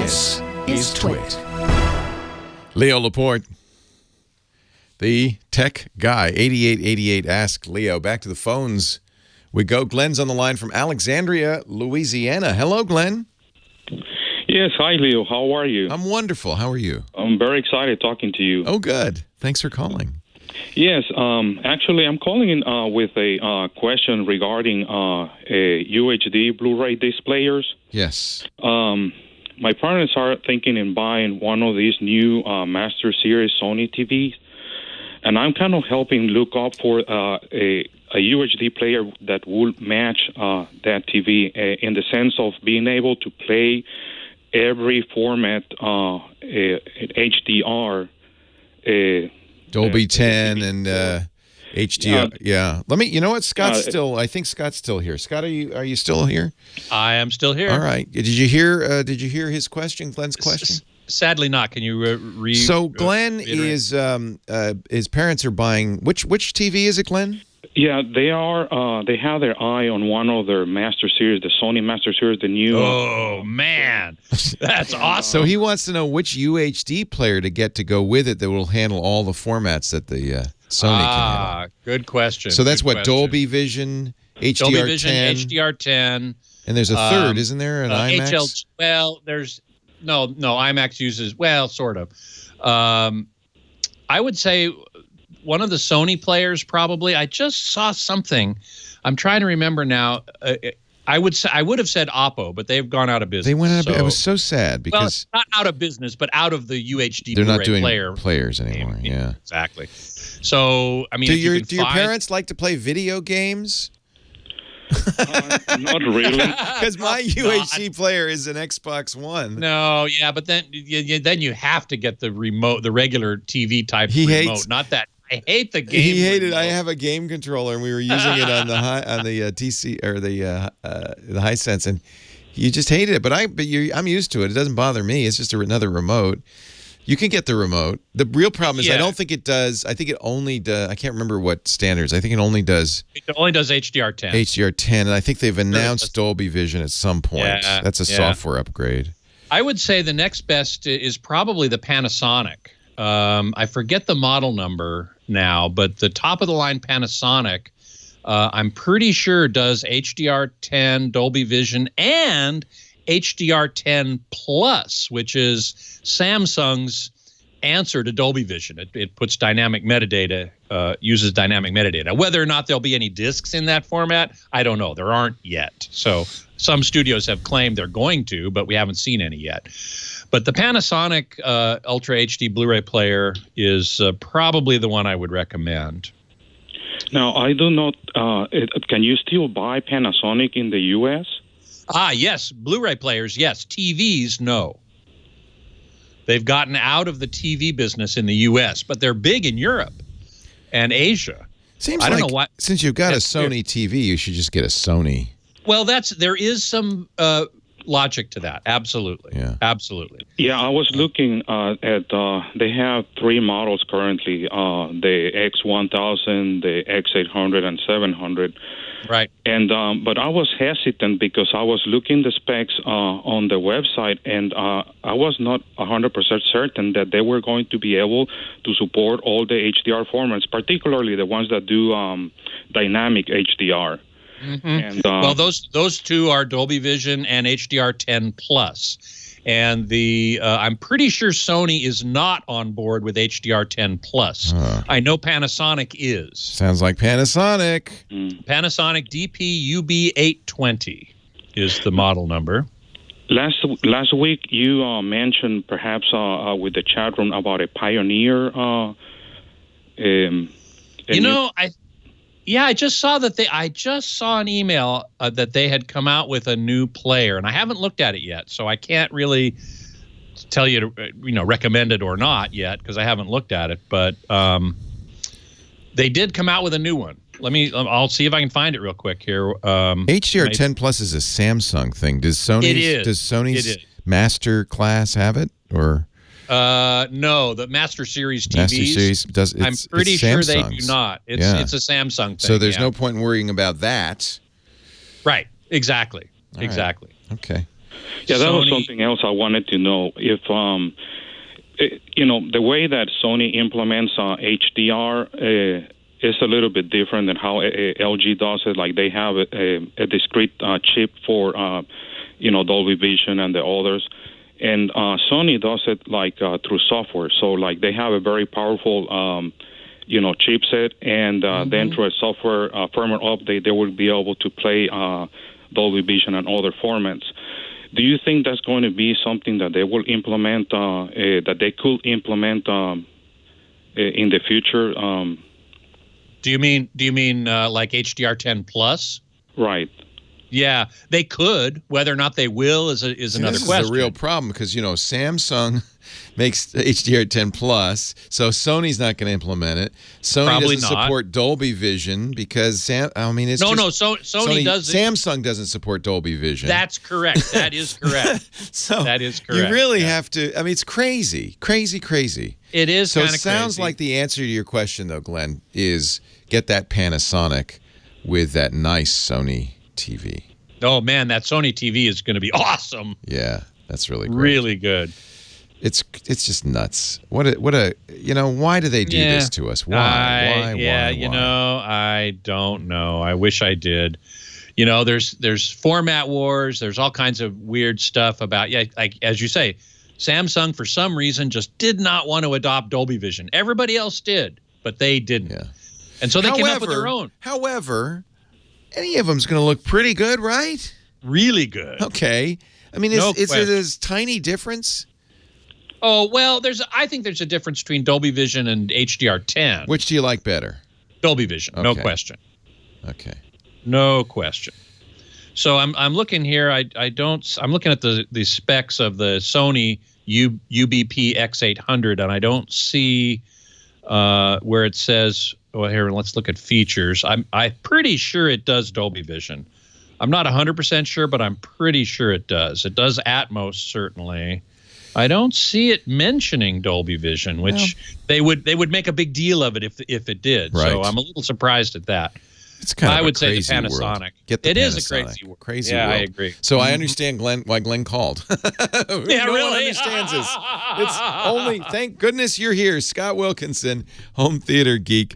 This is TWiT. Leo Laporte, the tech guy. 8888 Ask Leo. Back to the phones we go. Glen's on the line from Alexandria, Louisiana. Hello, Glen. Yes, hi, Leo. How are you? I'm wonderful. How are you? I'm very excited talking to you. Oh, good. Thanks for calling. Yes, actually, I'm calling in with a question regarding a UHD Blu-ray disc players. Yes. My parents are thinking in buying one of these new Master Series Sony TVs, and I'm kind of helping look up for a UHD player that will match that TV in the sense of being able to play every format, HDR, Dolby 10 and HDR. Yeah. Let me. You know what? Scott's still. I think Scott's still here. Scott, are you still here? I am still here. All right. Did you hear? Did you hear his question? Glenn's question. Sadly, not. Can you read? So Glenn is. His parents are buying. Which TV is it, Glenn? Yeah, they are. They have their eye on one of their Master Series, the Sony Master Series, the new. Oh man, that's awesome! So he wants to know which UHD player to get to go with it that will handle all the formats that the Sony can handle. Good question. So that's good what question. Dolby Vision, HDR10, Dolby Vision, HDR10, and there's a third, isn't there? An IMAX. Well, there's no. IMAX uses sort of. I would say. One of the Sony players, probably. I just saw something. I'm trying to remember now. I would have said Oppo, but they've gone out of business. They went out of business. I was so sad because not out of business, but out of the UHD. They're Blu-ray not doing player players anymore. Yeah, exactly. So I mean, do your parents like to play video games? Not really, because my UHD player is an Xbox One. No, yeah, but then you have to get the remote, the regular TV type remote, not that. I hate the game. He hated. Remote. I have a game controller, and we were using it on the TC or the Hisense, and you just hated it. But I'm used to it. It doesn't bother me. It's just another remote. You can get the remote. The real problem is I don't think it does. I think it only does. I can't remember what standards. I think it only does. It only does HDR10. HDR10, and I think they've announced Dolby Vision at some point. Yeah, that's a software upgrade. I would say the next best is probably the Panasonic. I forget the model number now, but the top of the line Panasonic, I'm pretty sure does HDR10, Dolby Vision, and HDR10 Plus, which is Samsung's answer to Dolby Vision. It puts dynamic metadata, uses dynamic metadata. Whether or not there'll be any discs in that format, I don't know. There aren't yet. So some studios have claimed they're going to, but we haven't seen any yet. But the Panasonic Ultra HD Blu-ray player is probably the one I would recommend. Now, I do not. Can you still buy Panasonic in the U.S.? Yes. Blu-ray players, yes. TVs, no. They've gotten out of the TV business in the U.S., but they're big in Europe and Asia. Seems like know why, since you've got a Sony TV, you should just get a Sony. Well, there is some logic to that. Absolutely. Yeah. Absolutely. Yeah, I was looking at, they have three models currently, the X1000, the X800, and 700. Right. And but I was hesitant because I was looking the specs on the website, and I was not 100% certain that they were going to be able to support all the HDR formats, particularly the ones that do dynamic HDR. Mm-hmm. And, well, those two are Dolby Vision and HDR10 Plus, and I'm pretty sure Sony is not on board with HDR10 Plus. I know Panasonic is. Sounds like Panasonic. Panasonic DP-UB820 is the model number. Last week you mentioned perhaps with the chat room about a Pioneer. I just saw that I just saw an email that they had come out with a new player, and I haven't looked at it yet, so I can't really tell you to recommend it or not yet because I haven't looked at it. But they did come out with a new one. I'll see if I can find it real quick here. HDR10 Plus is a Samsung thing. Does Sony's Master Class have it or? No, the Master Series TVs. Master Series does. I'm pretty sure they do not. It's a Samsung thing. So there's no point in worrying about that. Right. Exactly. All exactly. Right. Okay. Yeah, that was Sony- something else I wanted to know. If the way that Sony implements HDR is a little bit different than how LG does it. Like they have a discrete chip for Dolby Vision and the others, and Sony does it like through software. So like they have a very powerful chipset, and then through a software firmware update, they will be able to play Dolby Vision and other formats. Do you think that's going to be something that they will implement, that they could implement in the future? Do you mean like HDR10 plus? Right. Yeah, they could. Whether or not they will is another question. This is a real problem because Samsung makes HDR10 plus, so Sony's not going to implement it. Sony Probably doesn't not. support Dolby Vision because Sony does. Samsung doesn't support Dolby Vision. That's correct. That is correct. So that is correct. You really have to. I mean, it's crazy. It is. So it kinda sounds crazy. like the answer to your question, though, Glenn, is get that Panasonic with that nice Sony TV. Oh man, that Sony TV is going to be awesome. Yeah, that's really great. Really good. It's just nuts. What a why do they do this to us? Why? I don't know. I wish I did. There's format wars. There's all kinds of weird stuff about like as you say, Samsung for some reason just did not want to adopt Dolby Vision. Everybody else did, but they didn't. Yeah. And so they came up with their own. However, any of them's going to look pretty good, right? Really good. Okay. I mean, is it a tiny difference? Oh, well, I think there's a difference between Dolby Vision and HDR10. Which do you like better? Dolby Vision, no Okay. question. Okay. No question. So I'm looking here. I'm looking at the specs of the Sony UBP X800, and I don't see where it says. Well, here, let's look at features. I'm pretty sure it does Dolby Vision. I'm not 100% sure, but I'm pretty sure it does. It does Atmos, certainly. I don't see it mentioning Dolby Vision, which they would make a big deal of it if it did. Right. So I'm a little surprised at that. It's kind of I a would say the crazy Panasonic. world. Get the It is a Panasonic. crazy world. Crazy Yeah, world. I agree. So I understand why Glenn called. Yeah, No one really? understands us. It's only, thank goodness you're here, Scott Wilkinson, home theater geek.